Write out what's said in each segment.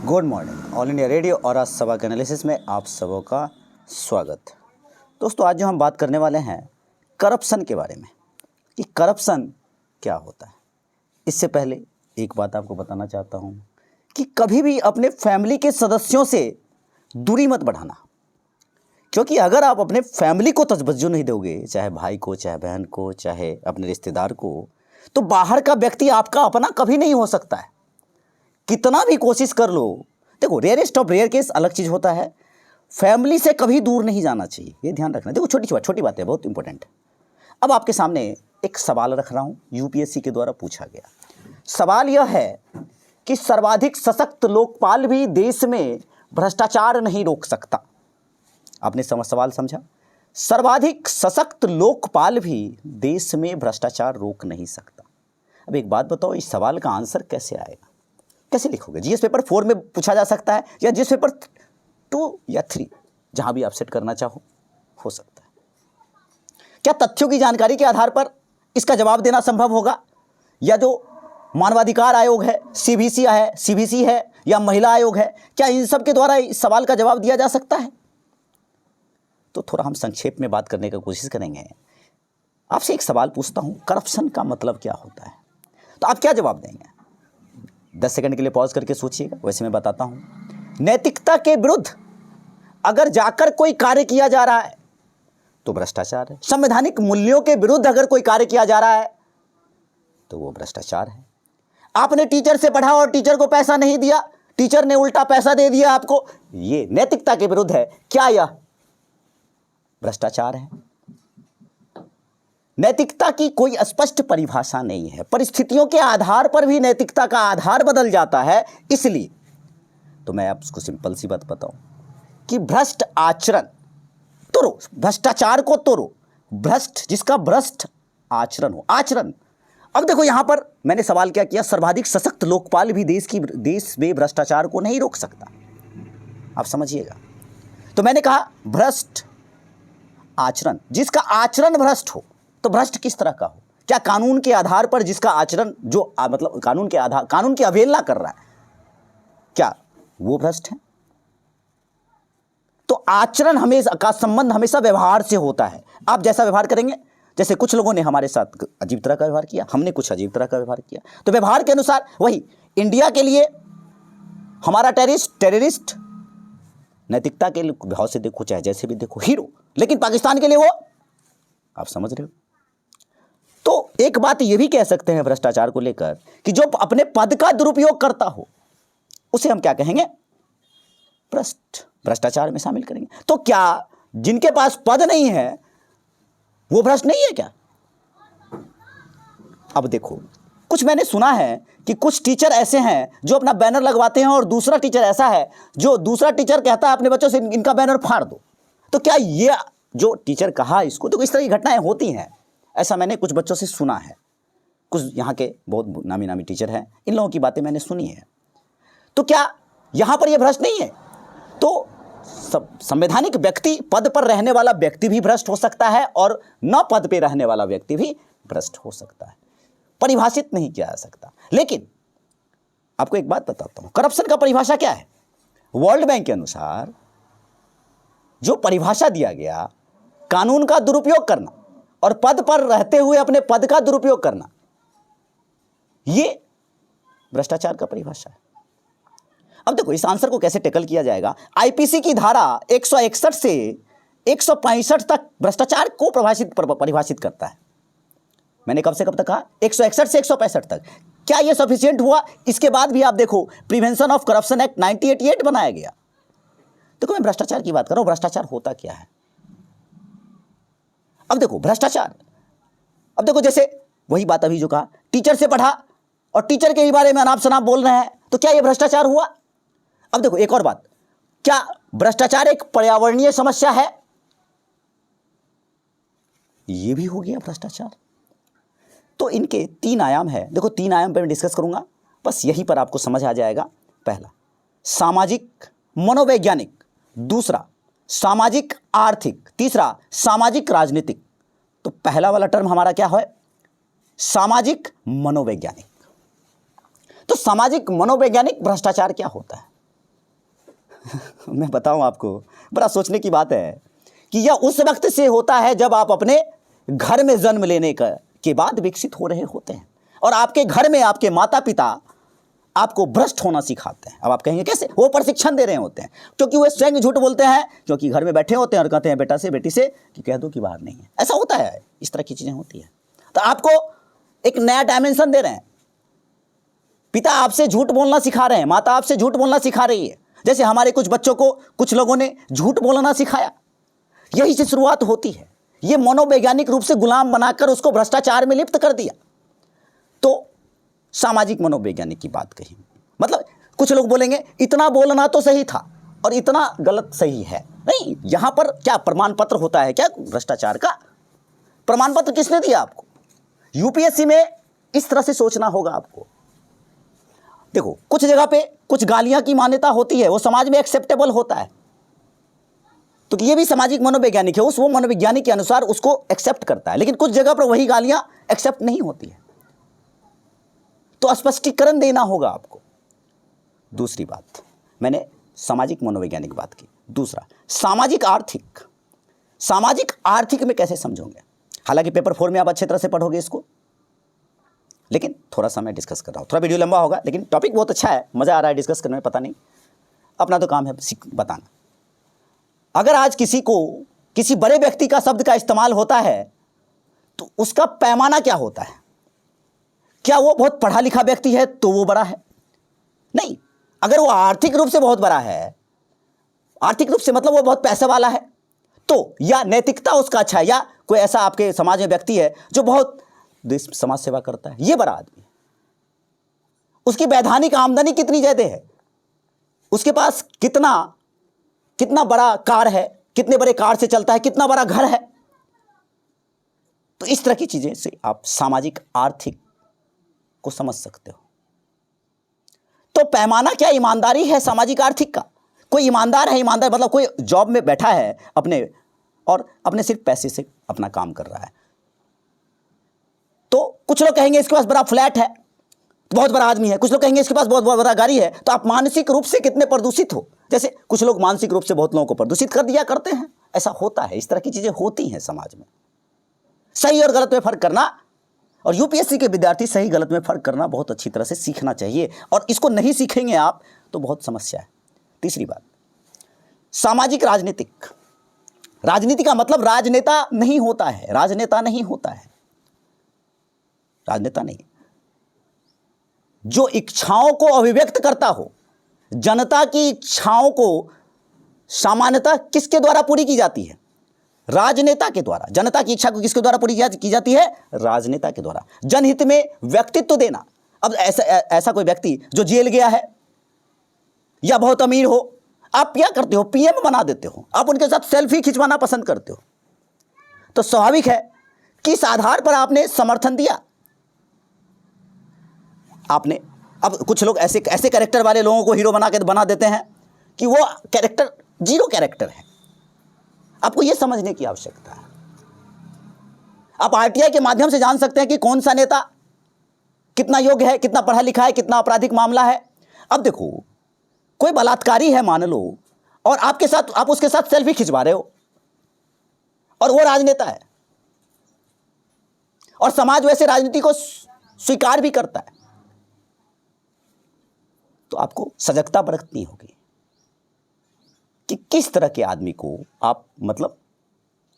Good morning. All India radio और आज सभा के एनालिसिस में आप सबों का स्वागत। दोस्तों, आज जो हम बात करने वाले हैं करप्शन के बारे में कि करप्शन क्या होता है। इससे पहले एक बात आपको बताना चाहता हूं कि कभी भी अपने फैमिली के सदस्यों से दूरी मत बढ़ाना, क्योंकि अगर आप अपने फैमिली को तवज्जो नहीं दोगे, चाहे भाई को, चाहे बहन को, चाहे अपने रिश्तेदार को, तो बाहर का व्यक्ति आपका अपना कभी नहीं हो सकता है। कितना भी कोशिश कर लो, देखो रेयरेस्ट ऑफ रेयर केस अलग चीज़ होता है। फैमिली से कभी दूर नहीं जाना चाहिए, ये ध्यान रखना। देखो छोटी बात है, बहुत इंपॉर्टेंट है। अब आपके सामने एक सवाल रख रहा हूँ, यूपीएससी के द्वारा पूछा गया सवाल यह है कि सर्वाधिक सशक्त लोकपाल भी देश में भ्रष्टाचार नहीं रोक सकता। आपने सवाल समझा? सर्वाधिक सशक्त लोकपाल भी देश में भ्रष्टाचार रोक नहीं सकता। अब एक बात बताओ, इस सवाल का आंसर कैसे आएगा, कैसे लिखोगे? जीएस पेपर 4 में पूछा जा सकता है या जीएस पेपर 2 या 3, जहां भी आप सेट करना चाहो हो सकता है। क्या तथ्यों की जानकारी के आधार पर इसका जवाब देना संभव होगा, या जो मानवाधिकार आयोग है, सीबीसी है या महिला आयोग है, क्या इन सब के द्वारा इस सवाल का जवाब दिया जा सकता है? तो थोड़ा हम संक्षेप में बात करने की कोशिश करेंगे। आपसे एक सवाल पूछता हूं, करप्शन का मतलब क्या होता है? तो आप क्या जवाब देंगे? 10 सेकंड के लिए पॉज करके सोचिएगा, वैसे मैं बताता हूं। नैतिकता के विरुद्ध अगर जाकर कोई कार्य किया जा रहा है तो भ्रष्टाचार है। संवैधानिक मूल्यों के विरुद्ध अगर कोई कार्य किया जा रहा है तो वो भ्रष्टाचार है। आपने टीचर से पढ़ा और टीचर को पैसा नहीं दिया, टीचर ने उल्टा पैसा दे दिया आपको, ये नैतिकता के विरुद्ध है। क्या यह भ्रष्टाचार है? नैतिकता की कोई स्पष्ट परिभाषा नहीं है, परिस्थितियों के आधार पर भी नैतिकता का आधार बदल जाता है। इसलिए तो मैं आपको सिंपल सी बात बताऊं कि भ्रष्ट आचरण तोड़ो, भ्रष्टाचार को तोड़ो, भ्रष्ट जिसका भ्रष्ट आचरण हो, आचरण। अब देखो यहां पर मैंने सवाल क्या किया, सर्वाधिक सशक्त लोकपाल भी देश में भ्रष्टाचार को नहीं रोक सकता। आप समझिएगा। तो मैंने कहा भ्रष्ट आचरण, जिसका आचरण भ्रष्ट हो। तो भ्रष्ट किस तरह का हो? क्या कानून के आधार पर जिसका आचरण मतलब कानून की अवहेलना कर रहा है, क्या वो भ्रष्ट है? तो आचरण हमेशा का संबंध हमेशा व्यवहार से होता है। आप जैसा व्यवहार करेंगे, जैसे कुछ लोगों ने हमारे साथ अजीब तरह का व्यवहार किया, हमने कुछ अजीब तरह का व्यवहार किया, तो व्यवहार के अनुसार वही इंडिया के लिए हमारा टेररिस्ट नैतिकता के भाव से देखो, चाहे जैसे भी देखो, हीरो, लेकिन पाकिस्तान के लिए वो, आप समझ रहे हो। तो एक बात ये भी कह सकते हैं भ्रष्टाचार को लेकर कि जो अपने पद का दुरुपयोग करता हो उसे हम क्या कहेंगे? भ्रष्टाचार में शामिल करेंगे। तो क्या जिनके पास पद नहीं है वो भ्रष्ट नहीं है क्या? अब देखो, कुछ मैंने सुना है कि कुछ टीचर ऐसे हैं जो अपना बैनर लगवाते हैं और दूसरा टीचर ऐसा है जो दूसरा टीचर कहता है अपने बच्चों से इनका बैनर फाड़ दो। तो क्या ये जो टीचर कहा इसको, तो इस तरह की घटनाएं होती हैं, ऐसा मैंने कुछ बच्चों से सुना है। कुछ यहाँ के बहुत नामी टीचर हैं, इन लोगों की बातें मैंने सुनी है। तो क्या यहाँ पर ये भ्रष्ट नहीं है? तो संवैधानिक व्यक्ति, पद पर रहने वाला व्यक्ति भी भ्रष्ट हो सकता है और न पद पे रहने वाला व्यक्ति भी भ्रष्ट हो सकता है। परिभाषित नहीं किया जा सकता। लेकिन आपको एक बात बताता हूं, करप्शन का परिभाषा क्या है? वर्ल्ड बैंक के अनुसार जो परिभाषा दिया गया, कानून का दुरुपयोग करना और पद पर रहते हुए अपने पद का दुरुपयोग करना, यह भ्रष्टाचार का परिभाषा है। अब देखो इस आंसर को कैसे टैकल किया जाएगा। आईपीसी की धारा 161 से 165 तक भ्रष्टाचार को परिभाषित करता है। मैंने कब से कब तक कहा? 161 से 165 तक। क्या यह सफिशिएंट हुआ? इसके बाद भी आप देखो प्रिवेंशन ऑफ करप्शन एक्ट 1988 बनाया गया। देखो मैं भ्रष्टाचार की बात कर रहा हूं, भ्रष्टाचार होता क्या है? अब देखो भ्रष्टाचार, अब देखो जैसे वही बात अभी जो कहा, टीचर से पढ़ा और टीचर के ही बारे में अनाप शनाप बोल रहे हैं, तो क्या यह भ्रष्टाचार हुआ? अब देखो एक और बात, क्या भ्रष्टाचार एक पर्यावरणीय समस्या है? यह भी हो गया भ्रष्टाचार। तो इनके 3 आयाम है। देखो 3 आयाम पर मैं डिस्कस करूंगा, बस यहीं पर आपको समझ आ जाएगा। पहला सामाजिक मनोवैज्ञानिक, दूसरा सामाजिक आर्थिक, तीसरा सामाजिक राजनीतिक। तो पहला वाला टर्म हमारा क्या है? सामाजिक मनोवैज्ञानिक। तो सामाजिक मनोवैज्ञानिक भ्रष्टाचार क्या होता है? मैं बताऊं आपको, बड़ा सोचने की बात है कि यह उस वक्त से होता है जब आप अपने घर में जन्म लेने के बाद विकसित हो रहे होते हैं और आपके घर में आपके माता पिता आपको भ्रष्ट होना सिखाते हैं। अब आप कहेंगे कैसे? वो प्रशिक्षण दे रहे होते हैं, क्योंकि वो स्वयं झूठ बोलते हैं, क्योंकि घर में बैठे होते हैं और कहते हैं बेटा से बेटी से कि कह दो कि बाहर नहीं है। ऐसा होता है, इस तरह की चीजें होती है। तो आपको एक नया डायमेंशन दे रहे हैं। पिता आपसे झूठ बोलना सिखा रहे हैं, माता आपसे झूठ बोलना सिखा रही है। जैसे हमारे कुछ बच्चों को कुछ लोगों ने झूठ बोलना सिखाया, यही से शुरुआत होती है। ये मनोवैज्ञानिक रूप से गुलाम बनाकर उसको भ्रष्टाचार में लिप्त कर दिया। तो सामाजिक मनोवैज्ञानिक की बात कही, मतलब कुछ लोग बोलेंगे इतना बोलना तो सही था और इतना गलत सही है। नहीं, यहां पर क्या प्रमाण पत्र होता है क्या भ्रष्टाचार का? प्रमाण पत्र किसने दिया आपको? यूपीएससी में इस तरह से सोचना होगा आपको। देखो, कुछ जगह पे कुछ गालियां की मान्यता होती है, वो समाज में एक्सेप्टेबल होता है, तो ये भी सामाजिक मनोवैज्ञानिक है, उस वो मनोवैज्ञानिक के अनुसार उसको एक्सेप्ट करता है। लेकिन कुछ जगह पर वही गालियां एक्सेप्ट नहीं होती है, तो स्पष्टीकरण देना होगा आपको। दूसरी बात, मैंने सामाजिक मनोवैज्ञानिक बात की। दूसरा, सामाजिक आर्थिक। सामाजिक आर्थिक में कैसे समझोगे? हालांकि पेपर 4 में आप अच्छे तरह से पढ़ोगे इसको, लेकिन थोड़ा सा मैं डिस्कस कर रहा हूं। थोड़ा वीडियो लंबा होगा, लेकिन टॉपिक बहुत अच्छा है, मजा आ रहा है डिस्कस करने में। पता नहीं, अपना तो काम है बताना। अगर आज किसी को किसी बड़े व्यक्ति का शब्द का इस्तेमाल होता है तो उसका पैमाना क्या होता है? क्या वो बहुत पढ़ा लिखा व्यक्ति है तो वो बड़ा है? नहीं। अगर वो आर्थिक रूप से बहुत बड़ा है, आर्थिक रूप से मतलब वो बहुत पैसे वाला है, तो या नैतिकता उसका अच्छा है, या कोई ऐसा आपके समाज में व्यक्ति है जो बहुत देश समाज सेवा करता है, ये बड़ा आदमी है। उसकी वैधानिक आमदनी कितनी ज्यादा है, उसके पास कितना बड़ा कार है, कितने बड़े कार से चलता है, कितना बड़ा घर है। तो इस तरह की चीजें से आप सामाजिक आर्थिक को समझ सकते हो। तो पैमाना क्या ईमानदारी है सामाजिक आर्थिक का? कोई ईमानदार है, ईमानदार मतलब कोई जॉब में बैठा है अपने सिर्फ पैसे से अपना काम कर रहा है। तो कुछ लोग कहेंगे इसके पास बड़ा फ्लैट है, बहुत बड़ा आदमी है। कुछ लोग कहेंगे इसके पास बहुत बड़ा गाड़ी है। तो आप मानसिक रूप से कितने प्रदूषित हो? जैसे कुछ लोग मानसिक रूप से बहुत लोगों को प्रदूषित कर दिया करते हैं, ऐसा होता है। इस तरह की चीजें होती हैं समाज में। सही और गलत में फर्क करना, और यूपीएससी के विद्यार्थी सही गलत में फर्क करना बहुत अच्छी तरह से सीखना चाहिए, और इसको नहीं सीखेंगे आप तो बहुत समस्या है। तीसरी बात, सामाजिक राजनीतिक। राजनीति का मतलब राजनेता नहीं होता है, राजनेता नहीं होता है, राजनेता नहीं, जो इच्छाओं को अभिव्यक्त करता हो। जनता की इच्छाओं को सामान्यतः किसके द्वारा पूरी की जाती है? राजनेता के द्वारा। जनता की इच्छा को किसके द्वारा पूरी की जाती है? राजनेता के द्वारा। जनहित में व्यक्तित्व देना। अब ऐसा कोई व्यक्ति जो जेल गया है या बहुत अमीर हो, आप क्या करते हो? पीएम बना देते हो, आप उनके साथ सेल्फी खिंचवाना पसंद करते हो। तो स्वाभाविक है कि इस आधार पर आपने समर्थन दिया। आपने अब कुछ लोग ऐसे कैरेक्टर वाले लोगों को हीरो बना देते हैं कि वो कैरेक्टर जीरो कैरेक्टर है। आपको यह समझने की आवश्यकता है। आप आरटीआई के माध्यम से जान सकते हैं कि कौन सा नेता कितना योग्य है, कितना पढ़ा लिखा है, कितना आपराधिक मामला है। अब देखो, कोई बलात्कारी है मान लो, और आप उसके साथ सेल्फी खिंचवा रहे हो, और वो राजनेता है, और समाज वैसे राजनीति को स्वीकार भी करता है, तो आपको सजगता बरतनी होगी कि किस तरह के आदमी को आप मतलब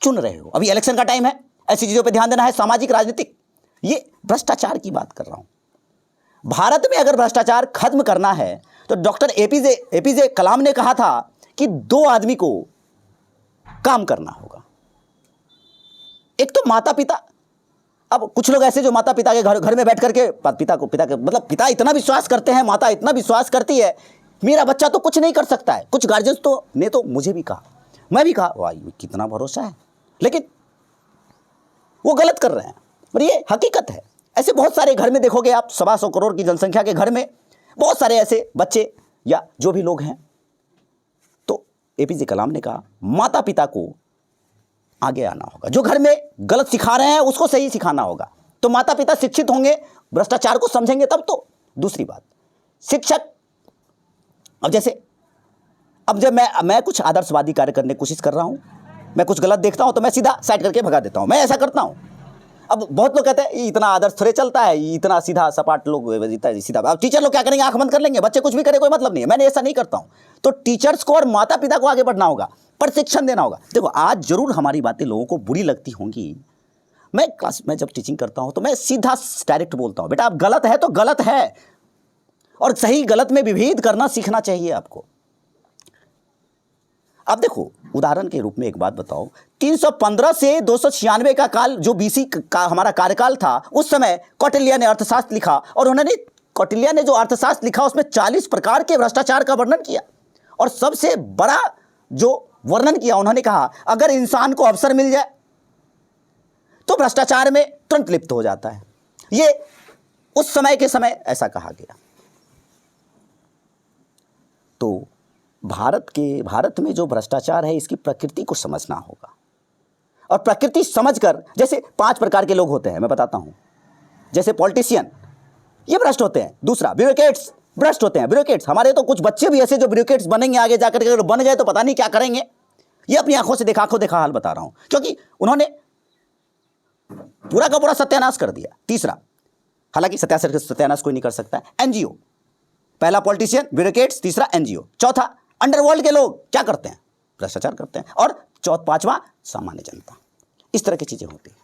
चुन रहे हो। अभी इलेक्शन का टाइम है, ऐसी चीजों पे ध्यान देना है। सामाजिक राजनीतिक, ये भ्रष्टाचार की बात कर रहा हूं। भारत में अगर भ्रष्टाचार खत्म करना है तो डॉक्टर एपीजे कलाम ने कहा था कि 2 आदमी को काम करना होगा। एक तो माता पिता। अब कुछ लोग ऐसे जो माता पिता के घर में बैठ करके पिता इतना विश्वास करते हैं, माता इतना विश्वास करती है, मेरा बच्चा तो कुछ नहीं कर सकता है। कुछ गार्जियंस ने तो मुझे भी कहा, मैं भी कहा, वाह कितना भरोसा है, लेकिन वो गलत कर रहे हैं, और ये हकीकत है। ऐसे बहुत सारे घर में देखोगे आप, 125 करोड़ की जनसंख्या के घर में बहुत सारे ऐसे बच्चे या जो भी लोग हैं। तो एपीजे कलाम ने कहा माता पिता को आगे आना होगा। जो घर में गलत सिखा रहे हैं उसको सही सिखाना होगा। तो माता पिता शिक्षित होंगे, भ्रष्टाचार को समझेंगे तब तो। दूसरी बात, शिक्षक। अब जैसे अब जब मैं कुछ आदर्शवादी कार्य करने की कोशिश कर रहा हूँ, मैं कुछ गलत देखता हूँ तो मैं सीधा साइड करके भगा देता हूँ, मैं ऐसा करता हूँ। अब बहुत लोग कहते हैं ये इतना आदर्श थोड़े चलता है, ये इतना सीधा सपाट लोग सीधा। अब टीचर लोग क्या करेंगे, आंख बंद कर लेंगे, बच्चे कुछ भी करे कोई मतलब नहीं है। मैंने ऐसा नहीं करता हूँ। तो टीचर्स को और माता पिता को आगे बढ़ना होगा, प्रशिक्षण देना होगा। देखो आज जरूर हमारी बातें लोगों को बुरी लगती होंगी। मैं क्लास में जब टीचिंग करता हूँ तो मैं सीधा डायरेक्ट बोलता हूँ, बेटा आप गलत है तो गलत है, और सही गलत में विभेद करना सीखना चाहिए आपको। अब देखो उदाहरण के रूप में एक बात बताओ, 315 से 296 का काल जो बीसी का हमारा कार्यकाल था, उस समय कौटिल्य ने अर्थशास्त्र लिखा, और उन्होंने कौटिल्य ने जो अर्थशास्त्र लिखा उसमें 40 प्रकार के भ्रष्टाचार का वर्णन किया, और सबसे बड़ा जो वर्णन किया उन्होंने कहा अगर इंसान को अवसर मिल जाए तो भ्रष्टाचार में तुरंत लिप्त हो जाता है। ये उस समय के समय ऐसा कहा गया। तो भारत में जो भ्रष्टाचार है इसकी प्रकृति को समझना होगा, और प्रकृति समझकर, जैसे 5 प्रकार के लोग होते हैं मैं बताता हूं। जैसे पॉलिटिशियन, ये भ्रष्ट होते हैं। दूसरा ब्यूरोक्रेट्स, भ्रष्ट होते हैं ब्यूरोक्रेट्स। हमारे तो कुछ बच्चे भी ऐसे जो ब्यूरोक्रेट्स बनेंगे आगे जाकर के, अगर बन गए तो पता नहीं क्या करेंगे। ये अपनी आंखों से देखा हाल बता रहा हूं, क्योंकि उन्होंने पूरा का पूरा सत्यानाश कर दिया। तीसरा, हालांकि सत्यानाश कोई नहीं कर सकता, एनजीओ। पहला पॉलिटिशियन, ब्यूरोक्रेट्स, तीसरा एनजीओ। चौथा अंडरवर्ल्ड के लोग क्या करते हैं, भ्रष्टाचार करते हैं। और पांचवा सामान्य जनता। इस तरह की चीजें होती हैं।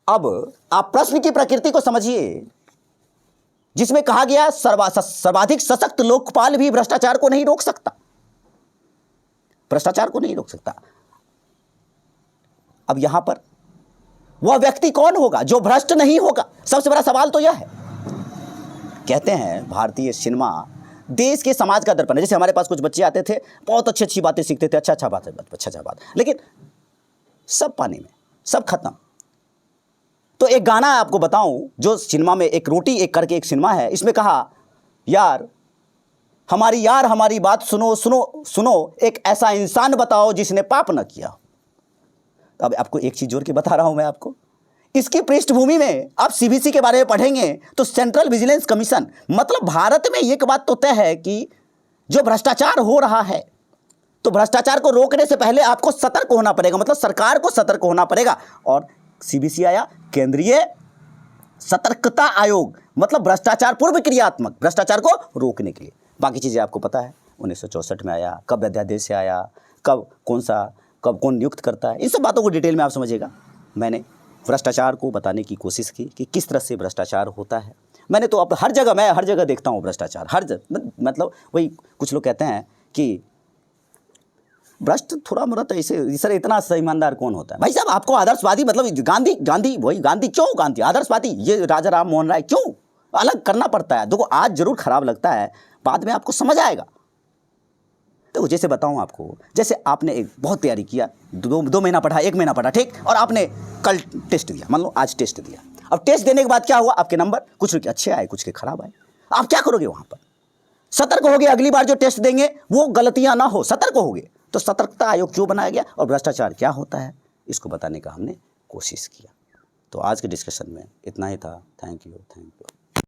अब आप प्रश्न की प्रकृति को समझिए, जिसमें कहा गया सर्वाधिक सशक्त लोकपाल भी भ्रष्टाचार को नहीं रोक सकता, भ्रष्टाचार को नहीं रोक सकता। अब यहां पर वह व्यक्ति कौन होगा जो भ्रष्ट नहीं होगा? सबसे बड़ा सवाल तो यह है। कहते हैं भारतीय सिनेमा देश के समाज का दर्पण है। जैसे हमारे पास कुछ बच्चे आते थे, बहुत अच्छी अच्छी बातें सीखते थे, अच्छा बात, लेकिन सब पानी में, सब खत्म। तो एक गाना आपको बताऊं, जो सिनेमा में एक रोटी एक करके एक सिनेमा है, इसमें कहा यार हमारी बात सुनो सुनो सुनो, एक ऐसा इंसान बताओ जिसने पाप न किया। अब आपको एक चीज जोड़ के बता रहा हूं मैं आपको, इसकी पृष्ठभूमि में आप सीबीसी के बारे में पढ़ेंगे तो सेंट्रल विजिलेंस कमीशन, मतलब भारत में एक बात तो तय है कि जो भ्रष्टाचार हो रहा है, तो भ्रष्टाचार को रोकने से पहले आपको सतर्क होना पड़ेगा, मतलब सरकार को सतर्क होना पड़ेगा। और सीबीसी आया, केंद्रीय सतर्कता आयोग, मतलब भ्रष्टाचार पूर्व क्रियात्मक, भ्रष्टाचार को रोकने के लिए। बाकी चीजें आपको पता है, 1964 में आया, कब अध्यादेश से आया, कब कौन नियुक्त करता है, इन सब बातों को डिटेल में आप समझिएगा। मैंने भ्रष्टाचार को बताने की कोशिश की कि किस तरह से भ्रष्टाचार होता है। मैंने तो अब मैं हर जगह देखता हूँ भ्रष्टाचार, मतलब वही कुछ लोग कहते हैं कि भ्रष्ट थोड़ा मोड़ा तो ऐसे सर, इतना ईमानदार कौन होता है? भाई साहब आपको आदर्शवादी, मतलब गांधी क्यों गांधी आदर्शवादी, ये राजा राम मोहन राय क्यों अलग करना पड़ता है? देखो आज जरूर खराब लगता है, बाद में आपको समझ आएगा। तो जैसे बताऊं आपको, जैसे आपने एक बहुत तैयारी किया, 2 महीना पढ़ा, 1 महीना पढ़ा, ठीक, और आपने कल टेस्ट दिया, मान लो आज टेस्ट दिया। अब टेस्ट देने के बाद क्या हुआ, आपके नंबर कुछ के अच्छे आए, कुछ के खराब आए। आप क्या करोगे? वहां पर सतर्क होगे, अगली बार जो टेस्ट देंगे वो गलतियां ना हो, सतर्क होगे। तो सतर्कता आयोग क्यों बनाया गया और भ्रष्टाचार क्या होता है, इसको बताने का हमने कोशिश किया। तो आज के डिस्कशन में इतना ही था। Thank you.